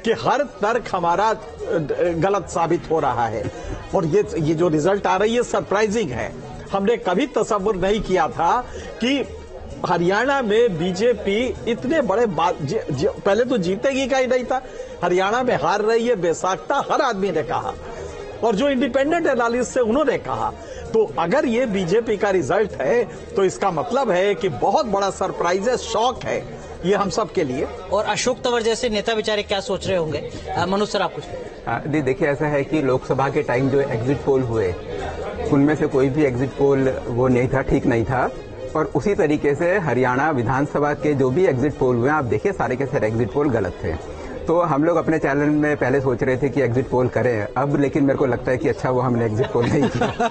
कि हर तर्क हमारा गलत साबित हो रहा है। और ये जो रिजल्ट आ रही है सरप्राइजिंग है। हमने कभी तसव्वुर नहीं किया था कि हरियाणा में बीजेपी इतने बड़े पहले तो जीतेगी का ही नहीं था, हरियाणा में हार रही है बेसाख्ता, हर आदमी ने कहा, और जो इंडिपेंडेंट एनालिस्ट से उन्होंने कहा। तो अगर ये बीजेपी का रिजल्ट है तो इसका मतलब है कि बहुत बड़ा सरप्राइज है, शॉक है ये हम सब के लिए। और अशोक तंवर जैसे नेता बेचारे क्या सोच रहे होंगे? मनोज सर, आप कुछ देखिए, ऐसा है कि लोकसभा के टाइम जो एग्जिट पोल हुए उनमें से कोई भी एग्जिट पोल वो नहीं था, ठीक नहीं था। और उसी तरीके से हरियाणा विधानसभा के जो भी एग्जिट पोल हुए, आप देखिए सारे के सारे एग्जिट पोल गलत थे। तो हम लोग अपने चैनल में पहले सोच रहे थे कि एग्जिट पोल करें, अब लेकिन मेरे को लगता है कि अच्छा वो हमने एग्जिट पोल नहीं किया।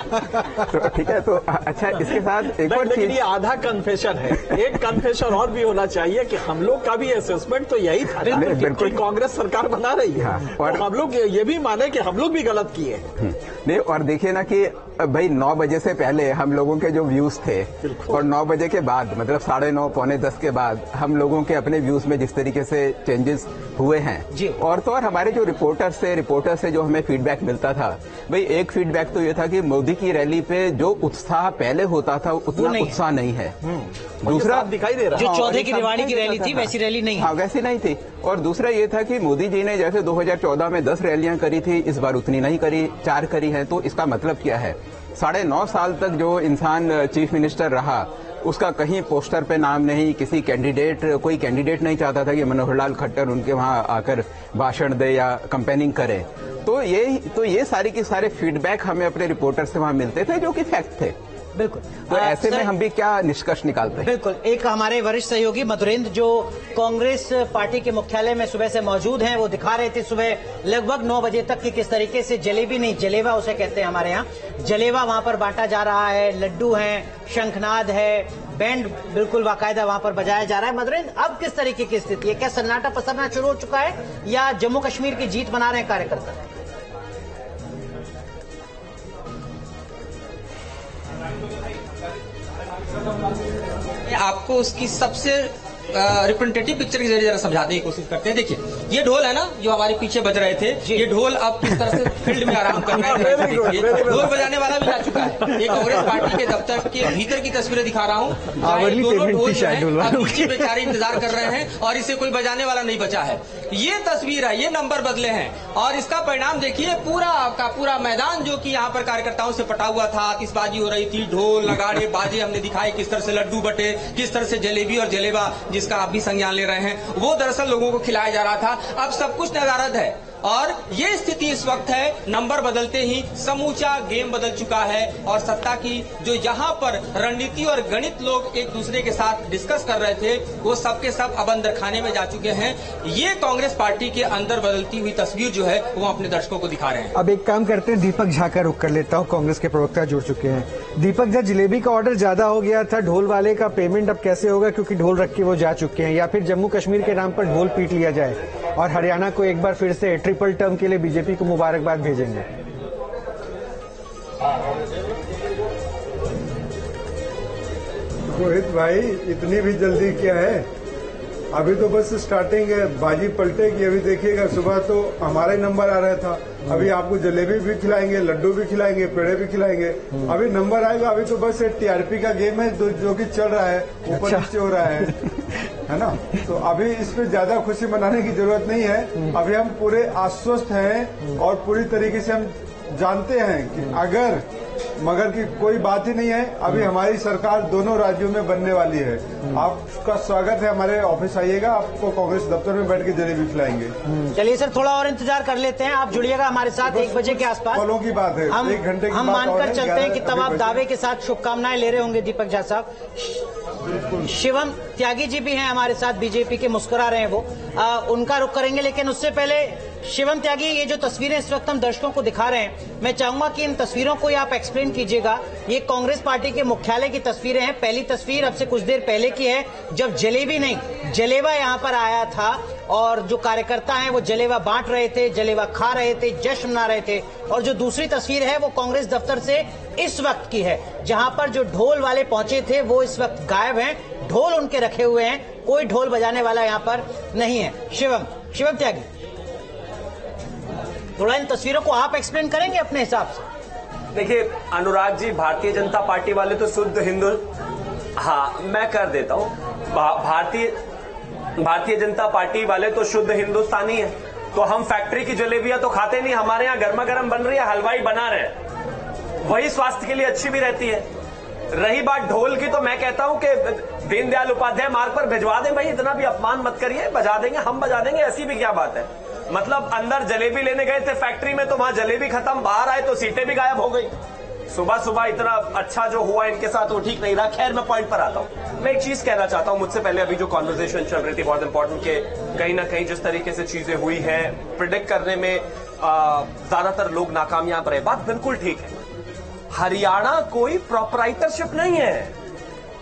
तो ठीक है, तो अच्छा इसके साथ एक और चीज, ये आधा कन्फेशन है, एक कन्फेशन और भी होना चाहिए कि हम लोग का भी असेसमेंट तो यही था कि कांग्रेस सरकार बना रही है। हाँ, और हम लोग ये भी माने कि हम लोग भी गलत किए। नहीं, और देखिए ना कि भाई 9 बजे से पहले हम लोगों के जो व्यूज थे और 9 बजे के बाद, मतलब 9:30 पौने 10 के बाद हम लोगों के अपने व्यूज में जिस तरीके से चेंजेस हुए हैं जी। और तो और हमारे जो रिपोर्टर से जो हमें फीडबैक मिलता था, भाई एक फीडबैक तो ये था कि मोदी की रैली पे जो उत्साह पहले होता था उतना उत्साह नहीं है। दूसरा दिखाई दे रहा है, जो चौधरी की रिवाड़ी की रैली थी वैसी रैली नहीं, हाँ वैसी नहीं थी। और दूसरा ये था कि मोदी जी ने जैसे 2014 में 10 रैलियां करी थी, इस बार उतनी नहीं करी, 4 करी है। तो इसका मतलब क्या है, 9.5 साल तक जो इंसान चीफ मिनिस्टर रहा उसका कहीं पोस्टर पे नाम नहीं, कोई कैंडिडेट नहीं चाहता था कि मनोहर लाल खट्टर उनके वहां आकर भाषण दे या कैंपेनिंग करे। तो ये सारे के सारे फीडबैक हमें अपने रिपोर्टर से वहां मिलते थे जो कि फैक्ट थे। बिल्कुल। तो ऐसे में हम भी क्या निष्कर्ष निकालते हैं? बिल्कुल। एक हमारे वरिष्ठ सहयोगी मधुरेंद्र जो कांग्रेस पार्टी के मुख्यालय में सुबह से मौजूद हैं, वो दिखा रहे थे सुबह लगभग 9 बजे तक कि किस तरीके से जलेबी नहीं, जलेवा उसे कहते हैं हमारे यहाँ, जलेवा वहां पर बांटा जा रहा है, लड्डू हैं, शंखनाद है, बैंड बिल्कुल बाकायदा वहां पर बजाया जा रहा है। मधुरेंद्र, अब किस तरीके की स्थिति है? क्या सन्नाटा पसरना शुरू हो चुका है या जम्मू कश्मीर की जीत मना रहे हैं कार्यकर्ता? आपको उसकी सबसे रिप्रेजेंटेटिव पिक्चर के जरिए जरा समझाने की कोशिश करते हैं। देखिए, ये ढोल है ना जो हमारे पीछे बज रहे थे, ये ढोल अब किस तरह से फील्ड में आराम कर रहे हैं। देखिए, ढोल बजाने वाला भी आ चुका है। ये कांग्रेस पार्टी के दफ्तर के भीतर की तस्वीरें दिखा रहा हूँ। दोनों ढोल जो है अब पीछे बेचारे इंतजार कर रहे हैं और इसे कोई बजाने वाला नहीं बचा है। ये तस्वीर है, ये नंबर बदले हैं और इसका परिणाम देखिए, पूरा का पूरा मैदान जो कि यहाँ पर कार्यकर्ताओं से पटा हुआ था, आतिशबाजी हो रही थी, ढोल नगाड़े बाजे हमने दिखाए, किस तरह से लड्डू बटे, किस तरह से जलेबी और जलेबा जिसका आप भी संज्ञान ले रहे हैं, वो दरअसल लोगों को खिलाया जा रहा था। अब सब कुछ नदारद है और ये स्थिति इस वक्त है, नंबर बदलते ही समूचा गेम बदल चुका है और सत्ता की जो यहाँ पर रणनीति और गणित लोग एक दूसरे के साथ डिस्कस कर रहे थे, वो सबके सब अब अंदर खाने में जा चुके हैं। ये कांग्रेस पार्टी के अंदर बदलती हुई तस्वीर जो है वो अपने दर्शकों को दिखा रहे हैं। अब एक काम करते हैं, दीपक झा का रुख कर लेता हूँ, कांग्रेस के प्रवक्ता जुड़ चुके हैं। दीपक झा, जलेबी का ऑर्डर ज्यादा हो गया था, ढोल वाले का पेमेंट अब कैसे होगा क्योंकि ढोल रख के वो जा चुके हैं, या फिर जम्मू कश्मीर के नाम पर ढोल पीट लिया जाए और हरियाणा को एक बार फिर से ट्रिपल टर्म के लिए बीजेपी को मुबारकबाद भेजेंगे? रोहित भाई, इतनी भी जल्दी क्या है, अभी तो बस स्टार्टिंग है, बाजी पलटेगी। अभी देखिएगा, सुबह तो हमारा ही नंबर आ रहा था, अभी आपको जलेबी भी खिलाएंगे, लड्डू भी खिलाएंगे, पेड़े भी खिलाएंगे, अभी नंबर आएगा। अभी तो बस टीआरपी का गेम है जो कि चल रहा है, ऊपर नीचे हो रहा है ना। तो अभी इसमें ज्यादा खुशी मनाने की जरूरत नहीं है। अभी हम पूरे आश्वस्त हैं और पूरी तरीके से हम जानते हैं कि अगर मगर की कोई बात ही नहीं है। अभी हमारी सरकार दोनों राज्यों में बनने वाली है। आपका स्वागत है, हमारे ऑफिस आइएगा, आपको कांग्रेस दफ्तर में बैठ के जलेबी खिलाएंगे। चलिए सर, थोड़ा और इंतजार कर लेते हैं, आप जुड़िएगा हमारे साथ 1 बजे के आसपास। फलों की बात है, 1 घंटे की हम बात मानकर है, चलते हैं कि तब आप दावे के साथ शुभकामनाएं ले रहे होंगे दीपक झा साहब। शिवम त्यागी जी भी हैं हमारे साथ, बीजेपी के, मुस्कुरा रहे हैं वो, उनका रुख करेंगे। लेकिन उससे पहले शिवम त्यागी, ये जो तस्वीरें इस वक्त हम दर्शकों को दिखा रहे हैं, मैं चाहूंगा कि इन तस्वीरों को आप एक्सप्लेन कीजिएगा। ये कांग्रेस पार्टी के मुख्यालय की तस्वीरें हैं। पहली तस्वीर अब से कुछ देर पहले की है, जब जलेबी नहीं जलेवा यहां पर आया था और जो कार्यकर्ता हैं वो जलेवा बांट रहे थे, जलेवा खा रहे थे, जश्न मना रहे थे। और जो दूसरी तस्वीर है वो कांग्रेस दफ्तर से इस वक्त की है, जहां पर जो ढोल वाले पहुंचे थे वो इस वक्त गायब हैं, ढोल उनके रखे हुए हैं, कोई ढोल बजाने वाला यहां पर नहीं है। शिवम त्यागी, थोड़ा इन तस्वीरों को आप एक्सप्लेन करेंगे अपने हिसाब से? देखिए अनुराग जी, भारतीय जनता पार्टी वाले तो शुद्ध हिंदू, हाँ मैं कर देता हूँ, भारतीय जनता पार्टी वाले तो शुद्ध हिंदुस्तानी है। तो हम फैक्ट्री की जलेबियां तो खाते नहीं, हमारे यहाँ गर्मा गर्म बन रही है, हलवाई बना रहे हैं, वही स्वास्थ्य के लिए अच्छी भी रहती है। रही बात ढोल की, तो मैं कहता हूं कि दीनदयाल उपाध्याय मार्ग पर भिजवा दें भाई, इतना भी अपमान मत करिए, बजा देंगे, हम बजा देंगे, ऐसी भी क्या बात है। मतलब अंदर जलेबी लेने गए थे फैक्ट्री में, तो वहां जलेबी खत्म, बाहर आए तो सीटें भी गायब हो गई। सुबह सुबह इतना अच्छा जो हुआ इनके साथ वो ठीक नहीं रहा। खैर मैं पॉइंट पर आता हूं। मैं एक चीज कहना चाहता हूं, मुझसे पहले अभी जो कॉन्वर्सेशन चल रही थी बहुत इंपॉर्टेंट, के कहीं ना कहीं जिस तरीके से चीजें हुई है प्रिडिक्ट करने में ज्यादातर लोग नाकामयाब रहे, बात बिल्कुल ठीक है। हरियाणा कोई प्रोपराइटरशिप नहीं है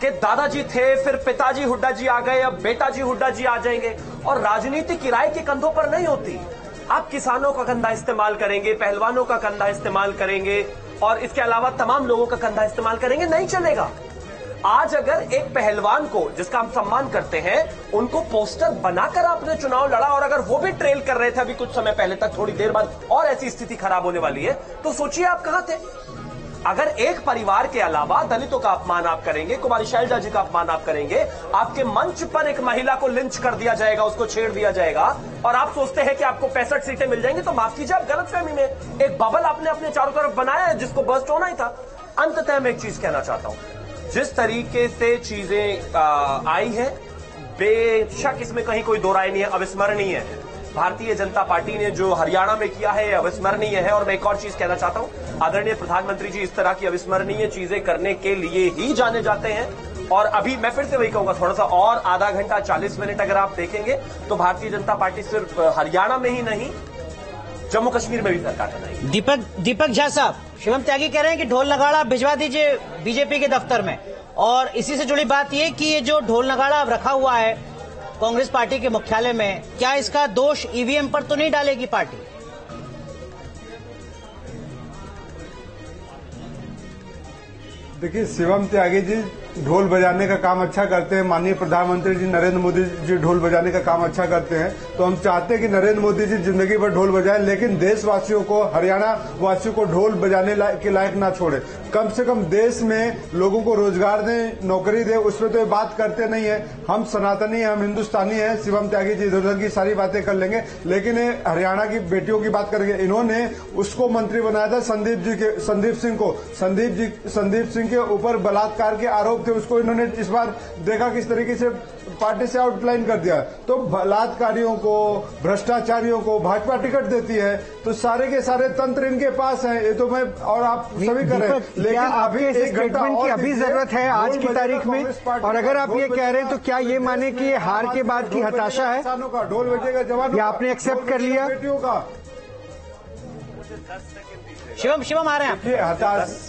कि दादाजी थे फिर पिताजी हुड्डा जी आ गए, अब बेटा जी हुड्डा जी आ जाएंगे। और राजनीति किराए के कंधों पर नहीं होती। आप किसानों का कंधा इस्तेमाल करेंगे, पहलवानों का कंधा इस्तेमाल करेंगे और इसके अलावा तमाम लोगों का कंधा इस्तेमाल करेंगे, नहीं चलेगा। आज अगर एक पहलवान को, जिसका हम सम्मान करते हैं, उनको पोस्टर बनाकर आपने चुनाव लड़ा और अगर वो भी ट्रेल कर रहे थे अभी कुछ समय पहले तक, थोड़ी देर बाद और ऐसी स्थिति खराब होने वाली है, तो सोचिए आप कहां थे। अगर एक परिवार के अलावा दलितों का अपमान आप करेंगे, कुमारी शैलजा जी का अपमान आप करेंगे, आपके मंच पर एक महिला को लिंच कर दिया जाएगा, उसको छेड़ दिया जाएगा और आप सोचते हैं कि आपको 65 सीटें मिल जाएंगी, तो माफ कीजिए आप गलतफहमी में एक बबल आपने अपने चारों तरफ बनाया है जिसको बर्स्ट होना ही था। अंततः मैं एक चीज कहना चाहता हूं, जिस तरीके से चीजें आई है, बेशक इसमें कहीं कोई दो राय नहीं है, अविस्मरणीय है। भारतीय जनता पार्टी ने जो हरियाणा में किया है अविस्मरणीय है। और मैं एक और चीज कहना चाहता हूं, आदरणीय प्रधानमंत्री जी इस तरह की अविस्मरणीय चीजें करने के लिए ही जाने जाते हैं। और अभी मैं फिर से वही कहूंगा, थोड़ा सा और आधा घंटा 40 मिनट अगर आप देखेंगे तो भारतीय जनता पार्टी सिर्फ हरियाणा में ही नहीं, जम्मू कश्मीर में भी सरकार बनाएगी। दीपक झा साहब, शिवम त्यागी कह रहे हैं कि ढोल नगाड़ा भिजवा दीजिए बीजेपी के दफ्तर में। और इसी से जुड़ी बात यह कि ये जो ढोल नगाड़ा अब रखा हुआ है कांग्रेस पार्टी के मुख्यालय में, क्या इसका दोष ईवीएम पर तो नहीं डालेगी पार्टी? देखिए, शिवम त्यागी जी ढोल बजाने का काम अच्छा करते हैं, माननीय प्रधानमंत्री जी नरेंद्र मोदी जी ढोल बजाने का काम अच्छा करते हैं, तो हम चाहते हैं कि नरेंद्र मोदी जी जिंदगी भर ढोल बजाएं, लेकिन देशवासियों को, हरियाणा वासियों को ढोल बजाने के लायक ना छोड़े। कम से कम देश में लोगों को रोजगार दें, नौकरी दें, उसमें तो ये बात करते नहीं है। हम सनातनी हैं, हम हिंदुस्तानी हैं। शिवम त्यागी जी इधर उधर की सारी बातें कर लेंगे, लेकिन हरियाणा की बेटियों की बात करेंगे। इन्होंने उसको मंत्री बनाया था संदीप सिंह को, संदीप सिंह के ऊपर बलात्कार के आरोप थे, उसको इन्होंने इस बार देखा किस तरीके से पार्टी से आउटलाइन कर दिया। तो बलात्कारियों को, भ्रष्टाचारियों को भाजपा टिकट देती है, तो सारे के सारे तंत्र इनके पास है। ये तो मैं और आप सभी करें, लेकिन अभी एक स्टेटमेंट की अभी जरूरत है आज की तारीख में। और अगर आप ये कह रहे हैं तो क्या ये माने कि ये हार के बाद की हताशा है? किसानों का ढोल बजेगा, जवानों या आपने एक्सेप्ट कर लिया? बेटियों का शिवम आ रहे हैं ये हताश।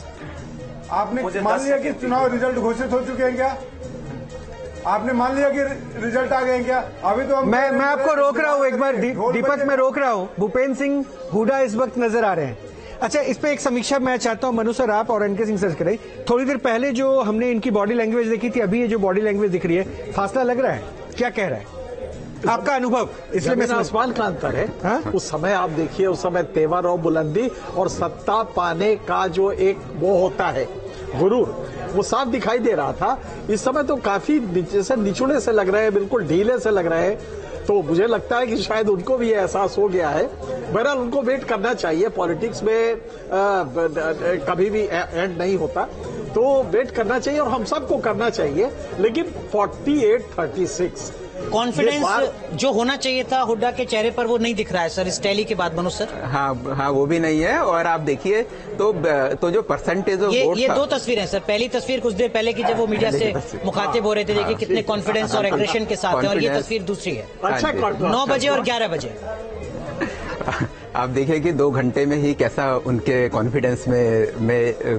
आपने मान लिया कि चुनाव रिजल्ट घोषित हो चुके हैं क्या? आपने मान लिया कि रिजल्ट आ गए हैं क्या? अभी तो मैं आपको रोक रहा हूं, एक बार दीपक मैं रोक रहा हूं। भूपेंद्र सिंह हुड्डा इस वक्त नजर आ रहे हैं। अच्छा, इस पे एक समीक्षा मैं चाहता हूं, मनु सर आप और एनके सिंह सर करें। थोड़ी देर पहले जो हमने इनकी बॉडी लैंग्वेज देखी थी, अभी ये जो बॉडी लैंग्वेज दिख रही है, फासला लग रहा है? क्या कह रहा है आपका अनुभव? इसलिए मैं आसमान का अंतर है। हाँ? उस समय आप देखिए, उस समय तेवर और बुलंदी और सत्ता पाने का जो एक वो होता है गुरूर, वो साफ दिखाई दे रहा था। इस समय तो काफी जैसे निचुड़े से लग रहे हैं, बिल्कुल ढीले से लग रहे हैं। तो मुझे लगता है कि शायद उनको भी एहसास हो गया है। बहरहाल उनको वेट करना चाहिए, पॉलिटिक्स में कभी भी एंड नहीं होता, तो वेट करना चाहिए और हम सबको करना चाहिए। लेकिन 48-36 कॉन्फिडेंस जो होना चाहिए था हुड्डा के चेहरे पर, वो नहीं दिख रहा है सर इस टैली के बाद। मनोज सर, हाँ वो भी नहीं है। और आप देखिए तो जो परसेंटेज ऑफ वोट, ये दो तस्वीरें हैं सर। पहली तस्वीर कुछ देर पहले की जब वो मीडिया से मुखातिब हो रहे थे, देखिए कितने कॉन्फिडेंस और एग्रेशन के साथ है। और ये तस्वीर दूसरी है, अच्छा 9 बजे और 11 बजे। आप देखिए कि 2 घंटे में ही कैसा उनके कॉन्फिडेंस में